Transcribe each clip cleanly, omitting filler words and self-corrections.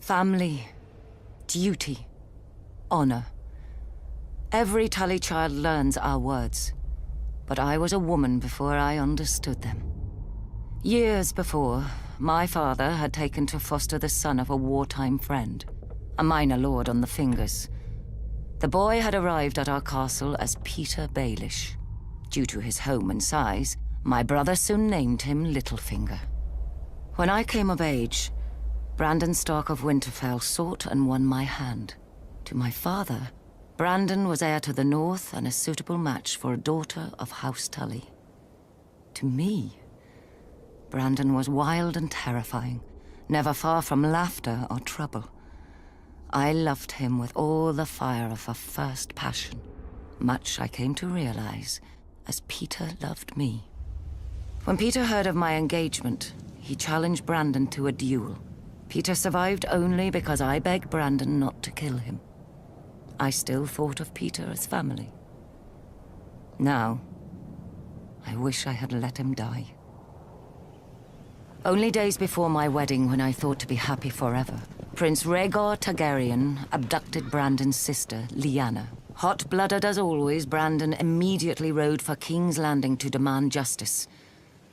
Family, duty, honor. Every Tully child learns our words, but I was a woman before I understood them. Years before, my father had taken to foster the son of a wartime friend, a minor lord on the Fingers. The boy had arrived at our castle as Peter Baelish. Due to his home and size, my brother soon named him Littlefinger. When I came of age, Brandon Stark of Winterfell sought and won my hand. To my father, Brandon was heir to the north and a suitable match for a daughter of House Tully. To me, Brandon was wild and terrifying, never far from laughter or trouble. I loved him with all the fire of a first passion, much I came to realize as Peter loved me. When Peter heard of my engagement, he challenged Brandon to a duel. Peter survived only because I begged Brandon not to kill him. I still thought of Peter as family. Now, I wish I had let him die. Only days before my wedding, when I thought to be happy forever, Prince Rhaegar Targaryen abducted Brandon's sister, Lyanna. Hot-blooded as always, Brandon immediately rode for King's Landing to demand justice,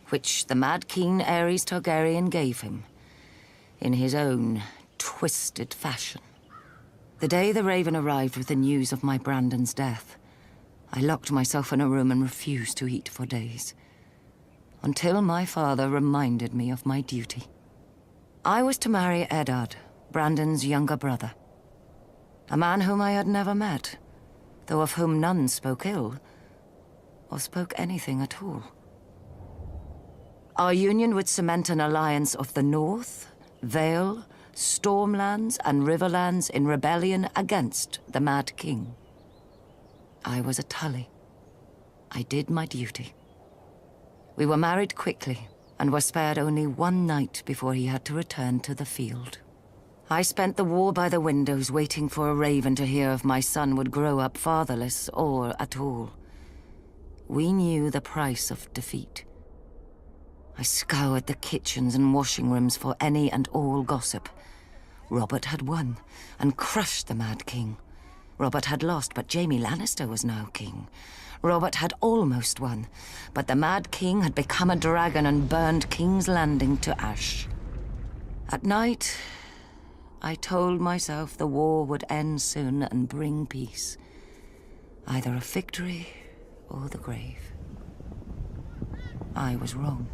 which the Mad King Aerys Targaryen gave him, in his own twisted fashion. The day the Raven arrived with the news of my Brandon's death, I locked myself in a room and refused to eat for days, until my father reminded me of my duty. I was to marry Eddard, Brandon's younger brother, a man whom I had never met, though of whom none spoke ill, or spoke anything at all. Our union would cement an alliance of the North, Vale, Stormlands, and Riverlands in rebellion against the Mad King. I was a Tully. I did my duty. We were married quickly, and were spared only one night before he had to return to the field. I spent the war by the windows waiting for a raven to hear if my son would grow up fatherless or at all. We knew the price of defeat. I scoured the kitchens and washing rooms for any and all gossip. Robert had won and crushed the Mad King. Robert had lost, but Jaime Lannister was now king. Robert had almost won, but the Mad King had become a dragon and burned King's Landing to ash. At night, I told myself the war would end soon and bring peace. Either a victory or the grave. I was wrong.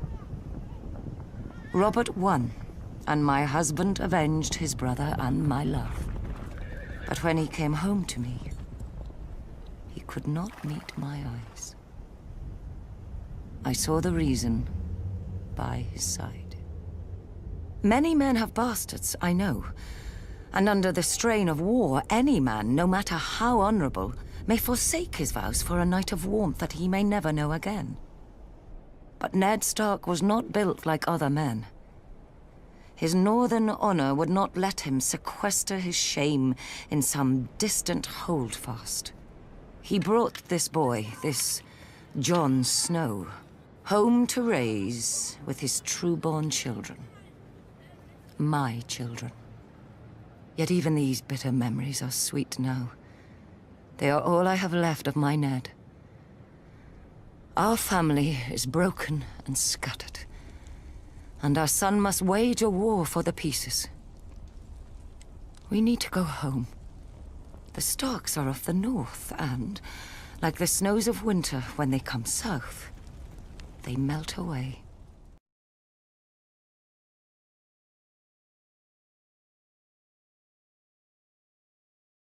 Robert won, and my husband avenged his brother and my love. But when he came home to me, he could not meet my eyes. I saw the reason by his side. Many men have bastards, I know. And under the strain of war, any man, no matter how honorable, may forsake his vows for a night of warmth that he may never know again. But Ned Stark was not built like other men. His northern honor would not let him sequester his shame in some distant holdfast. He brought this boy, this Jon Snow, home to raise with his true-born children. My children. Yet even these bitter memories are sweet now. They are all I have left of my Ned. Our family is broken and scattered, and our son must wage a war for the pieces. We need to go home. The Starks are of the north, and, like the snows of winter when they come south, they melt away.